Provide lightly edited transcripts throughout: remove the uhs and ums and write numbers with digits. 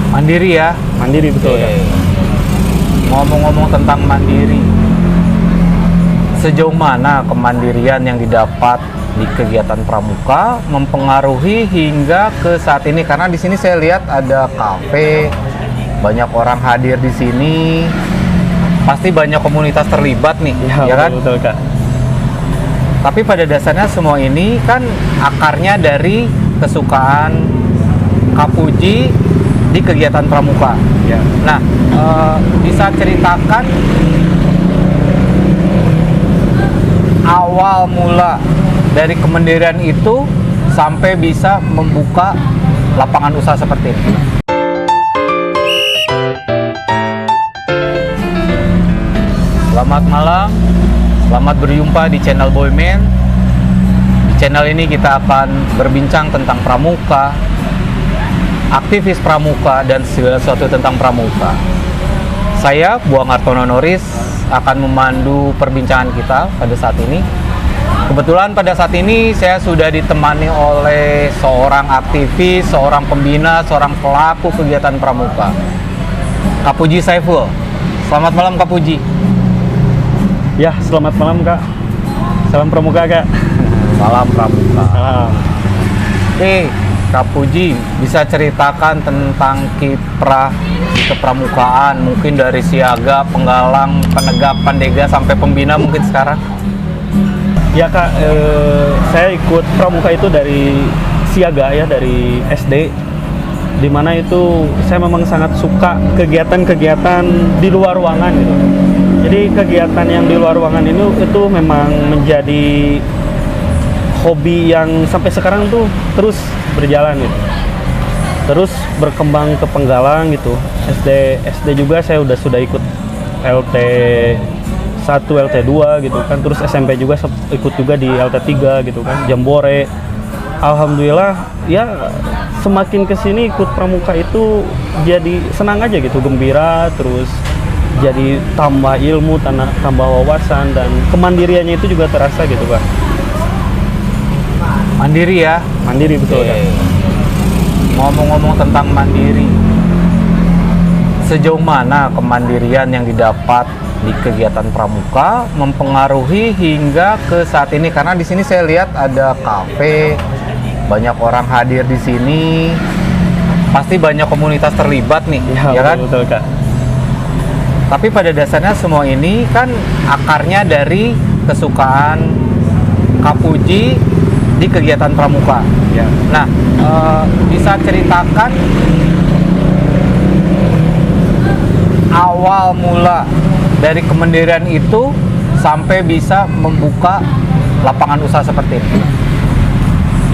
Mandiri ya? Mandiri, betul Oke. Kak. Ngomong-ngomong tentang mandiri, sejauh mana kemandirian yang didapat di kegiatan pramuka mempengaruhi hingga ke saat ini? Karena di sini saya lihat ada kafe, banyak orang hadir di sini, pasti banyak komunitas terlibat nih, ya kan? Betul Kak. Tapi pada dasarnya semua ini kan akarnya dari kesukaan Kak Puji di kegiatan pramuka. Ya. Nah, bisa ceritakan awal mula dari kemandirian itu sampai bisa membuka lapangan usaha seperti ini. Selamat malam, selamat berjumpa di channel Boyman. Di channel ini kita akan berbincang tentang pramuka, aktivis pramuka, dan segala sesuatu tentang pramuka. Saya, Buang Artono Noris, akan memandu perbincangan kita pada saat ini. Kebetulan pada saat ini saya sudah ditemani oleh seorang aktivis, seorang pembina, seorang pelaku kegiatan pramuka, Kak Puji Saiful. Selamat malam Kak Puji. Ya, selamat malam Kak. Salam pramuka Kak. Salam pramuka. Salam. Kak Puji, bisa ceritakan tentang kiprah di kepramukaan, mungkin dari siaga, penggalang, penegak, pandega, sampai pembina mungkin sekarang? Ya Kak, saya ikut pramuka itu dari siaga ya, dari SD. Dimana itu saya memang sangat suka kegiatan-kegiatan di luar ruangan gitu. Jadi kegiatan yang di luar ruangan itu memang menjadi hobi yang sampai sekarang tuh terus berjalan gitu. Terus berkembang ke penggalang gitu. SD juga saya sudah ikut LT 1, LT 2 gitu kan. Terus SMP juga ikut juga di LT 3 gitu kan, Jambore. Alhamdulillah ya, semakin kesini ikut pramuka itu jadi senang aja gitu, gembira, terus jadi tambah ilmu, tambah wawasan, dan kemandiriannya itu juga terasa gitu Kak. Mandiri ya? Mandiri, betul Kak. Ngomong-ngomong tentang mandiri, sejauh mana kemandirian yang didapat di kegiatan pramuka mempengaruhi hingga ke saat ini? Karena di sini saya lihat ada kafe, banyak orang hadir di sini, pasti banyak komunitas terlibat nih, ya kan? Betul Kak. Tapi pada dasarnya semua ini kan akarnya dari kesukaan Kak Puji di kegiatan pramuka. Ya. Nah, bisa ceritakan awal mula dari kemandirian itu sampai bisa membuka lapangan usaha seperti ini?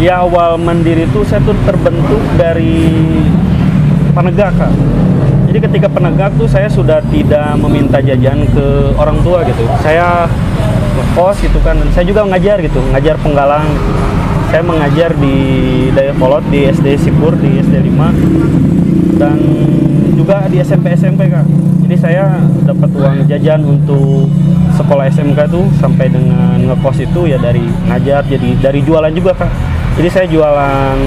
Ya, awal mandiri itu saya tuh terbentuk dari penegak Kak. Jadi ketika penegak tuh saya sudah tidak meminta jajan ke orang tua gitu. Saya ngekos gitu kan, dan saya juga ngajar gitu, ngajar penggalang gitu. Saya mengajar di Dayakolot, di SD Sipur, di SD 5, dan juga di SMP Kak. Jadi saya dapat uang jajan untuk sekolah SMK tuh sampai dengan ngekos itu ya dari ngajar, jadi dari jualan juga Kak. Jadi saya jualan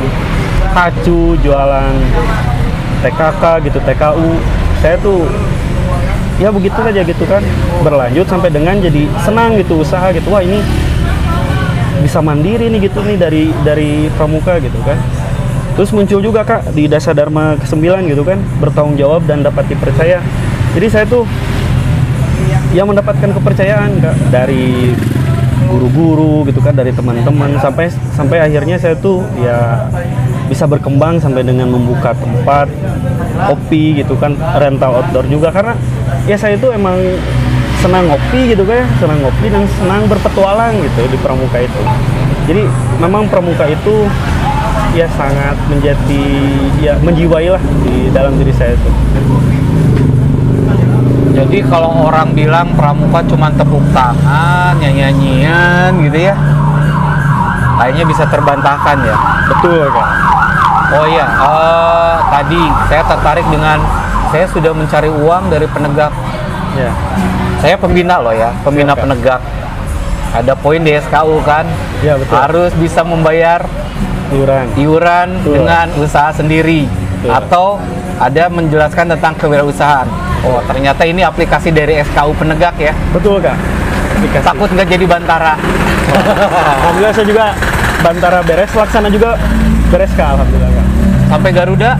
kacu, jualan TKK gitu, TKU. Saya tuh ya begitu aja gitu kan, berlanjut sampai dengan jadi senang gitu, usaha gitu. Wah, ini bisa mandiri nih gitu nih dari pramuka gitu kan. Terus muncul juga Kak di Dasar Dharma ke-9 gitu kan, bertanggung jawab dan dapat dipercaya. Jadi saya tuh ya mendapatkan kepercayaan Kak dari guru-guru gitu kan, dari teman-teman, sampai akhirnya saya tuh ya bisa berkembang sampai dengan membuka tempat kopi gitu kan, rental outdoor juga, karena ya saya itu emang senang ngopi gitu kan, senang ngopi dan senang berpetualang gitu di pramuka itu. Jadi memang pramuka itu ya sangat menjadi ya menjiwai lah di dalam diri saya itu. Jadi kalau orang bilang pramuka cuma tepuk tangan, nyanyi-nyanyian gitu ya, kayaknya bisa terbantahkan ya. Betul Kak. Oh iya, tadi saya tertarik dengan, saya sudah mencari uang dari penegak. Ya. Saya pembina loh ya, pembina Siap, Kak. penegak. Ada poin di SKU kan, Ya betul. harus bisa membayar Iuran. iuran Betul. dengan usaha sendiri. Betul. Atau ada menjelaskan tentang kewirausahaan. Oh, ternyata ini aplikasi dari SKU Penegak ya. Betul Kak. Aplikasi. Takut nggak jadi Bantara. Alhamdulillah saya juga Bantara beres, Laksana juga beres Kak, alhamdulillah Kak. Sampai Garuda?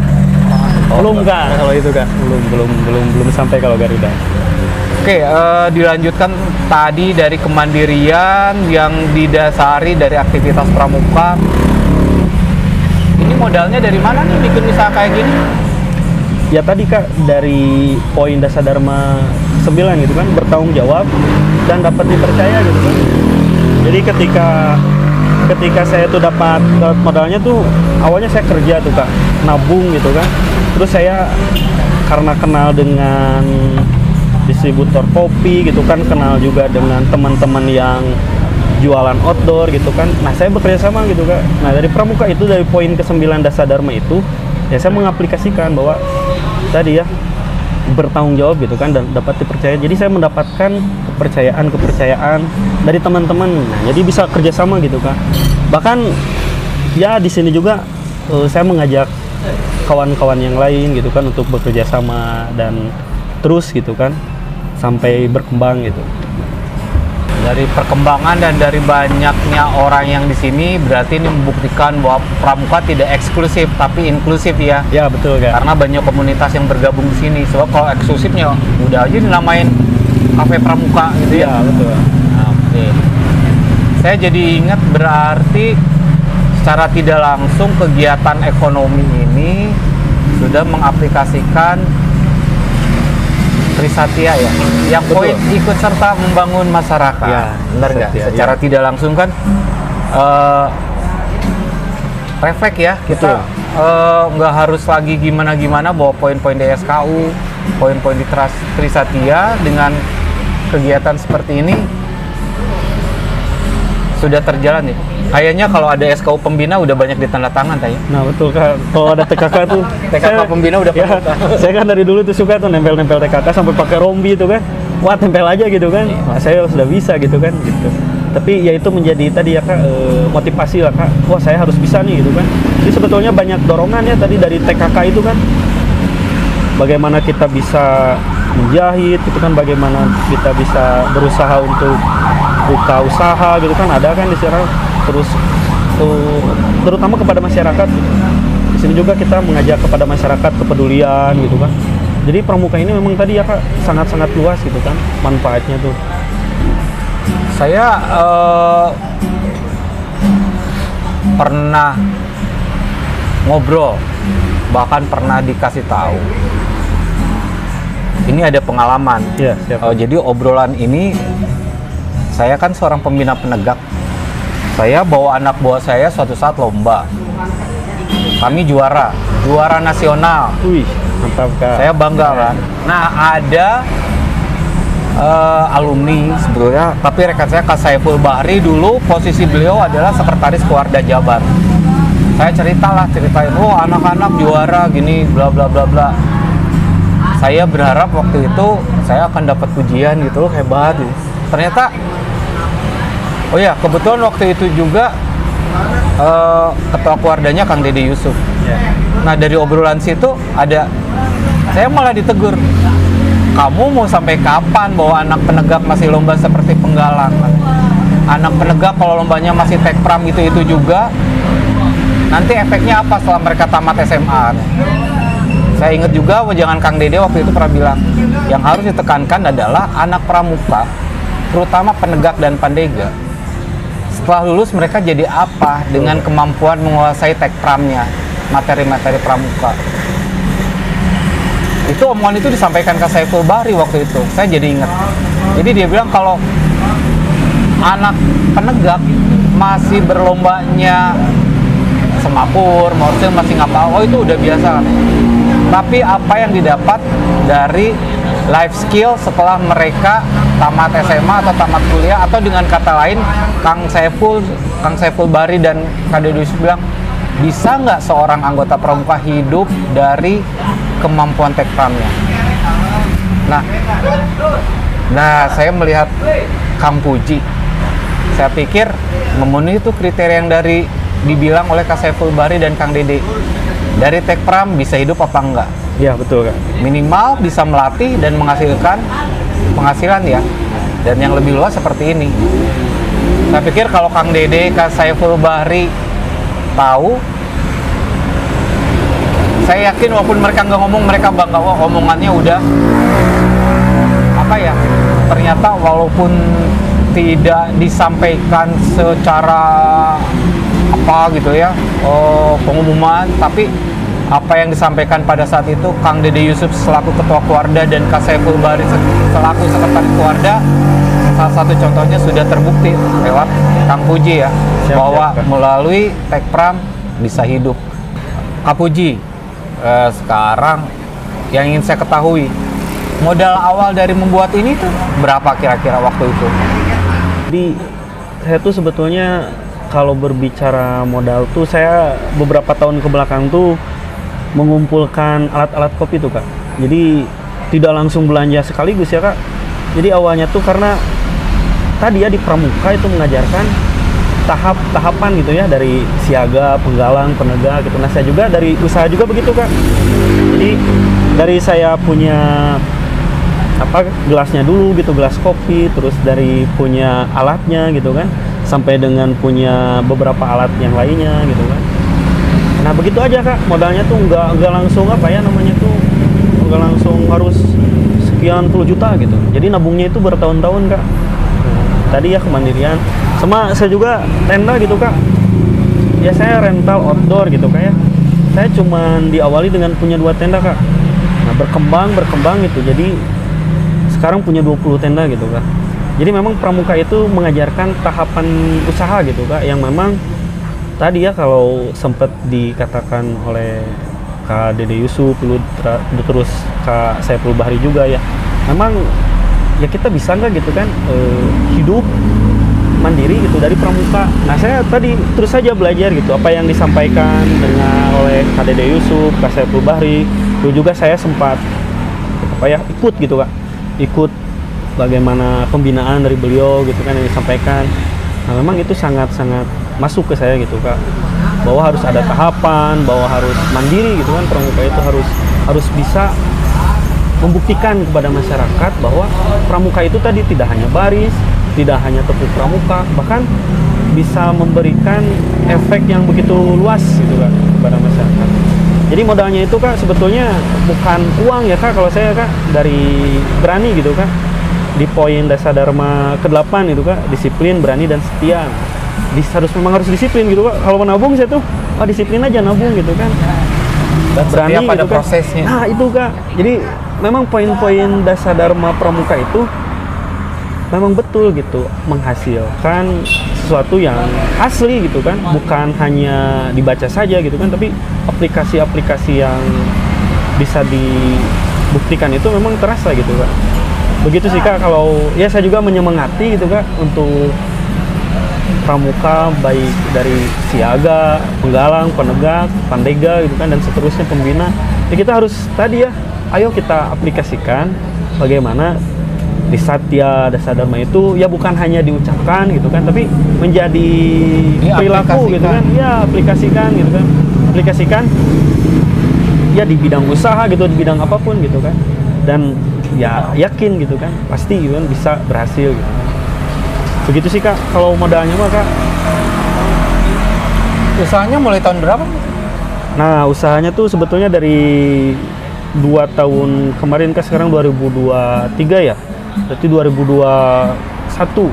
Belum Kak, kalau itu Kak. Belum sampai kalau Garuda. Oke, dilanjutkan tadi dari kemandirian yang didasari dari aktivitas pramuka. Ini modalnya dari mana nih bikin usaha kayak gini? Ya tadi Kak, dari poin dasar dharma 9 gitu kan, bertanggung jawab dan dapat dipercaya gitu kan. Jadi ketika saya tuh dapat modalnya tuh, awalnya saya kerja tuh Kak, nabung gitu kan. Terus saya karena kenal dengan distributor kopi gitu kan, kenal juga dengan teman-teman yang jualan outdoor gitu kan. Nah, saya bekerja sama gitu Kak. Nah, dari pramuka itu, dari poin ke-9 dasar dharma itu, ya saya mengaplikasikan bahwa tadi ya, bertanggung jawab gitu kan, dan dapat dipercaya. Jadi saya mendapatkan kepercayaan dari teman-teman. Nah, jadi bisa kerjasama gitu Kak. Bahkan ya di sini juga saya mengajak kawan-kawan yang lain gitu kan untuk bekerja sama dan terus gitu kan sampai berkembang gitu. Dari perkembangan dan dari banyaknya orang yang di sini, berarti ini membuktikan bahwa pramuka tidak eksklusif tapi inklusif ya. Ya betul Kak. Karena banyak komunitas yang bergabung di sini. Sebab kalau eksklusifnya udah aja dinamain kafe pramuka gitu ya. Iya betul. Nah, oke. Saya jadi ingat, berarti secara tidak langsung kegiatan ekonomi ini sudah mengaplikasikan Trisatya ya, yang Betul. poin ikut serta membangun masyarakat. Ya, benar nggak? Trisatya, Secara ya. tidak langsung kan refleks ya, kita nggak harus lagi gimana-gimana bawa poin-poin di SKU, poin-poin di Trisatya. Dengan kegiatan seperti ini sudah terjalan ya. Kayaknya kalau ada SKU pembina udah banyak ditandatangan tanya. Nah betul Kak, kalau ada TKK tuh TKK pembina udah ya, penuh. saya kan dari dulu tuh suka tuh nempel-nempel TKK sampai pakai rombi itu kan. Wah, tempel aja gitu kan. Nah, saya sudah bisa gitu kan gitu. Tapi ya itu menjadi tadi ya Kak, motivasi lah Kak. Wah, saya harus bisa nih gitu kan. Jadi sebetulnya banyak dorongan ya tadi dari TKK itu kan. Bagaimana kita bisa menjahit gitu kan, bagaimana kita bisa berusaha untuk buka usaha gitu kan, ada kan di sana. Terus terutama kepada masyarakat gitu. Di sini juga kita mengajak kepada masyarakat kepedulian gitu kan. Jadi pramuka ini memang tadi ya Kak sangat-sangat luas gitu kan manfaatnya tuh. Saya pernah ngobrol, bahkan pernah dikasih tahu. Ini ada pengalaman. Iya, siap. Jadi obrolan ini, saya kan seorang pembina penegak. Saya bawa anak buah saya suatu saat lomba. Kami juara nasional. Wih, mantap Kak. Saya bangga kan. Nah, ada alumni sebetulnya, tapi rekan saya Kak Saiful Bahri, dulu posisi beliau adalah sekretaris Keluarga Jabar. Saya ceritain, oh anak-anak juara gini, bla bla bla bla. Saya berharap waktu itu saya akan dapat pujian gitu loh, hebat gitu. Ternyata, oh ya, kebetulan waktu itu juga ketua keluarganya Kang Dede Yusuf. Nah, dari obrolan situ saya malah ditegur, kamu mau sampai kapan bawa anak penegak masih lomba seperti penggalang? Anak penegak kalau lombanya masih tekpram itu juga, nanti efeknya apa setelah mereka tamat SMA? Saya ingat juga wajangan Kang Dede waktu itu pernah bilang, yang harus ditekankan adalah anak pramuka, terutama penegak dan pandega, setelah lulus mereka jadi apa dengan kemampuan menguasai tekpramnya, materi-materi pramuka. Itu omongan itu disampaikan ke Saiful Bahri waktu itu. Saya jadi ingat. Jadi dia bilang kalau anak penegak masih berlombanya semapur, maksudnya masih ngapa, oh itu udah biasa. Tapi apa yang didapat dari life skill setelah mereka tamat SMA atau tamat kuliah, atau dengan kata lain Kang Saiful Bahri dan Kak Dede Yusuf bilang, bisa nggak seorang anggota pramuka hidup dari kemampuan tekpramnya? Nah, saya melihat Kang Puji, saya pikir memenuhi itu kriteria yang dibilang oleh Kak Saiful Bahri dan Kang Dede. dari Tekpram bisa hidup apa enggak? Ya betul Kak. Minimal bisa melatih dan menghasilkan penghasilan ya. Dan yang lebih luas seperti ini. Saya pikir kalau Kang Dede, Kak Saiful Bahri tahu, saya yakin walaupun mereka nggak ngomong, mereka bangga, wah omongannya udah apa ya, ternyata walaupun tidak disampaikan secara apa gitu ya, pengumuman, tapi apa yang disampaikan pada saat itu Kang Dede Yusuf selaku Ketua Keluarga dan Kak Saiful Bahri selaku Sekretaris Keluarga, salah satu contohnya sudah terbukti lewat Kang Puji ya, bahwa melalui Tekpram bisa hidup. Kak Puji, sekarang yang ingin saya ketahui, modal awal dari membuat ini tuh berapa kira-kira waktu itu? Jadi saya tuh sebetulnya kalau berbicara modal tuh saya beberapa tahun ke belakang tuh mengumpulkan alat-alat kopi tuh Kak. Jadi tidak langsung belanja sekaligus ya Kak. Jadi awalnya tuh karena tadi ya di Pramuka itu mengajarkan tahapan gitu ya, dari siaga, penggalang, penegak gitu. Nah saya juga dari usaha juga begitu Kak. Jadi dari saya punya gelasnya dulu gitu, gelas kopi, terus dari punya alatnya gitu kan, sampai dengan punya beberapa alat yang lainnya gitu kan. Nah begitu aja Kak, modalnya tuh nggak langsung nggak langsung harus sekian puluh juta gitu. Jadi nabungnya itu bertahun-tahun Kak. Tadi ya kemandirian, sama saya juga tenda gitu Kak. Ya saya rental outdoor gitu Kak ya. Saya cuman diawali dengan punya 2 tenda Kak. Nah berkembang gitu. Jadi sekarang punya 20 tenda gitu Kak. Jadi memang Pramuka itu mengajarkan tahapan usaha gitu Kak, yang memang tadi ya kalau sempat dikatakan oleh Kak Dede Yusuf, terus Kak Saiful Bahri juga ya, memang ya kita bisa nggak gitu kan hidup mandiri gitu dari Pramuka. Nah saya tadi terus saja belajar gitu apa yang disampaikan oleh Kak Dede Yusuf, Kak Saiful Bahri. Itu juga saya sempat ikut gitu Kak, ikut bagaimana pembinaan dari beliau gitu kan yang disampaikan. Nah memang itu sangat-sangat masuk ke saya gitu Kak, bahwa harus ada tahapan, bahwa harus mandiri gitu kan. Pramuka itu harus bisa membuktikan kepada masyarakat bahwa Pramuka itu tadi tidak hanya baris, tidak hanya tepuk pramuka, bahkan bisa memberikan efek yang begitu luas gitu Kak kepada masyarakat. Jadi modalnya itu Kak sebetulnya bukan uang ya Kak, kalau saya Kak dari berani gitu Kak. Di poin dasar dharma ke-8 itu Kak, disiplin, berani, dan setia. Memang harus disiplin gitu Kak. Kalau menabung saya tuh disiplin aja nabung gitu kan. Dan berani setia pada gitu prosesnya. Nah itu Kak, jadi memang poin-poin dasar dharma pramuka itu memang betul gitu, menghasilkan sesuatu yang asli gitu kan, bukan hanya dibaca saja gitu kan, tapi aplikasi-aplikasi yang bisa dibuktikan itu memang terasa gitu Kak. Begitu sih Kak, kalau ya saya juga menyemangati gitu Kak untuk pramuka, baik dari siaga, penggalang, penegak, pandega gitu kan, dan seterusnya pembina. Ya kita harus tadi ya, ayo kita aplikasikan bagaimana di Satya Dasa Dharma itu ya bukan hanya diucapkan gitu kan, tapi menjadi perilaku gitu kan. Ya aplikasikan gitu kan. Aplikasikan ya di bidang usaha gitu, di bidang apapun gitu kan. Dan ya yakin gitu kan, pasti gitu kan bisa berhasil gitu. Begitu sih Kak, kalau modalnya mah Kak. Usahanya mulai tahun berapa? Nah usahanya tuh sebetulnya dari 2 tahun kemarin Kak, sekarang 2023 ya, berarti 2021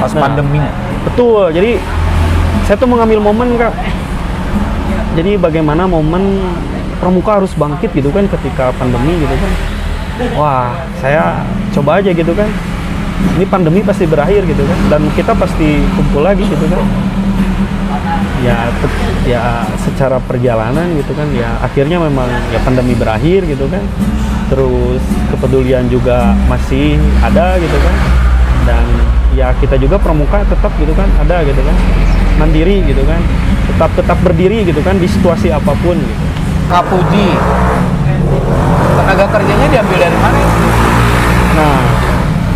pas pandemi. Betul, jadi saya tuh mengambil momen Kak, jadi bagaimana momen pramuka harus bangkit gitu kan ketika pandemi gitu kan. Wah saya coba aja gitu kan, ini pandemi pasti berakhir gitu kan, dan kita pasti kumpul lagi gitu kan. Ya secara perjalanan gitu kan, ya akhirnya memang ya pandemi berakhir gitu kan, terus kepedulian juga masih ada gitu kan, dan ya kita juga pramuka tetap gitu kan ada gitu kan, mandiri gitu kan, tetap berdiri gitu kan di situasi apapun gitu. Kak Puji, tenaga kerjanya diambil dari mana? Nah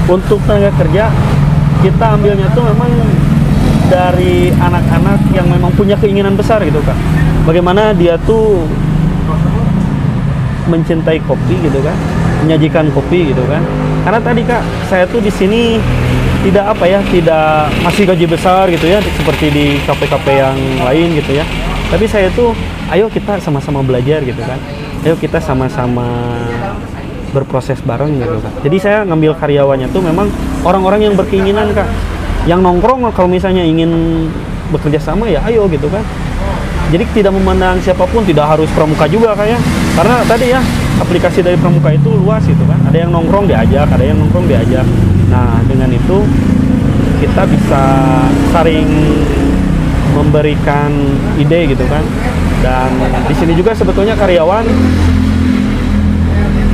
untuk tenaga kerja kita ambilnya tuh memang dari anak-anak yang memang punya keinginan besar gitu Kak. Bagaimana dia tuh mencintai kopi gitu kan, menyajikan kopi gitu kan. Karena tadi Kak, saya tuh di sini tidak tidak masih gaji besar gitu ya, seperti di kafe-kafe yang lain gitu ya. Tapi saya tuh, ayo kita sama-sama belajar gitu kan. Ayo kita sama-sama berproses bareng gitu Kak. Jadi saya ngambil karyawannya tuh memang orang-orang yang berkeinginan Kak. Yang nongkrong kalau misalnya ingin bekerja sama ya ayo gitu kan. Jadi tidak memandang siapapun, tidak harus pramuka juga Kak ya. Karena tadi ya, aplikasi dari pramuka itu luas gitu kan. Ada yang nongkrong diajak, ada yang nongkrong diajak. Nah, dengan itu kita bisa saling memberikan ide gitu kan. Dan di sini juga sebetulnya karyawan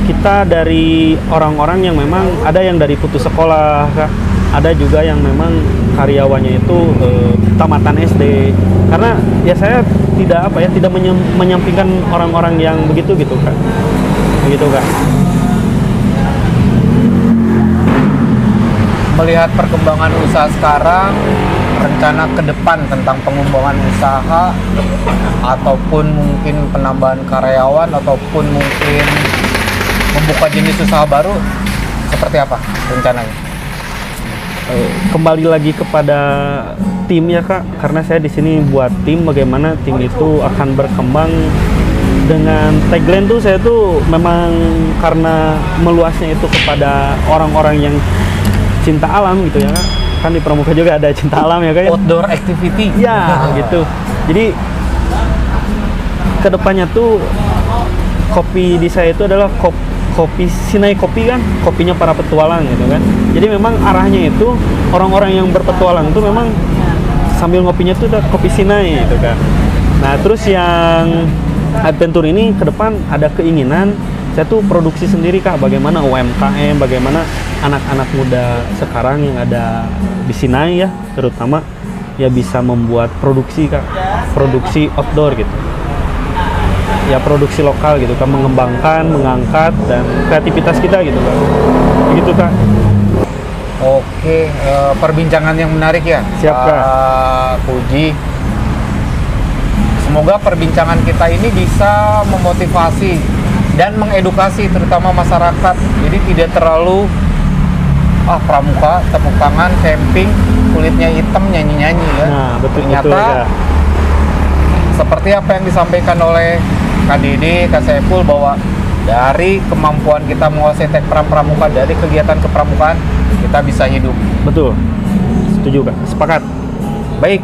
kita dari orang-orang yang memang ada yang dari putus sekolah Kak. Ada juga yang memang karyawannya itu tamatan SD. Karena ya saya tidak tidak menyampingkan orang-orang yang begitu gitu Kak. Begitu Kak. Melihat perkembangan usaha sekarang, rencana ke depan tentang pengembangan usaha ataupun mungkin penambahan karyawan ataupun mungkin membuka jenis usaha baru, seperti apa rencananya? Kembali lagi kepada tim ya Kak, karena saya di sini buat tim, bagaimana tim itu akan berkembang. Dengan tagline tuh saya tuh memang karena meluasnya itu kepada orang-orang yang cinta alam gitu ya Kak. Kan di pramuka juga ada cinta alam ya Kak ya. Outdoor activity. Ya gitu. Jadi kedepannya tuh kopi di saya itu adalah kopi Sinai Kopi kan, kopinya para petualang gitu kan. Jadi memang arahnya itu orang-orang yang berpetualang itu memang sambil ngopinya tuh udah kopi Sinai gitu kan. Nah terus yang adventure ini ke depan ada keinginan saya tuh produksi sendiri Kak, bagaimana UMKM, bagaimana anak-anak muda sekarang yang ada di Sinai ya terutama ya bisa membuat produksi Kak, produksi outdoor gitu. Ya produksi lokal gitu kan, mengembangkan, mengangkat dan kreativitas kita gitu kan. Begitu Kak. Oke, perbincangan yang menarik ya. Siap Kak. Puji. Semoga perbincangan kita ini bisa memotivasi dan mengedukasi terutama masyarakat. Jadi tidak terlalu pramuka, tepuk tangan, camping, kulitnya hitam, nyanyi-nyanyi ya. Nah, betul Ternyata ya. Seperti apa yang disampaikan oleh Kak Dede, Kak Saiful, bahwa dari kemampuan kita menguasai teknik pramuka, dari kegiatan kepramukaan, kita bisa hidup. Betul. Setuju Kak, sepakat. Baik,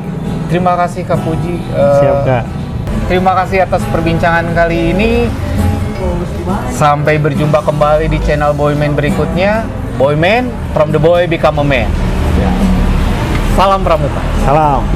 terima kasih Kak Puji. Siap Kak. Terima kasih atas perbincangan kali ini. Sampai berjumpa kembali di channel Boyman berikutnya. Boyman, from the boy become a man. Salam pramuka. Salam.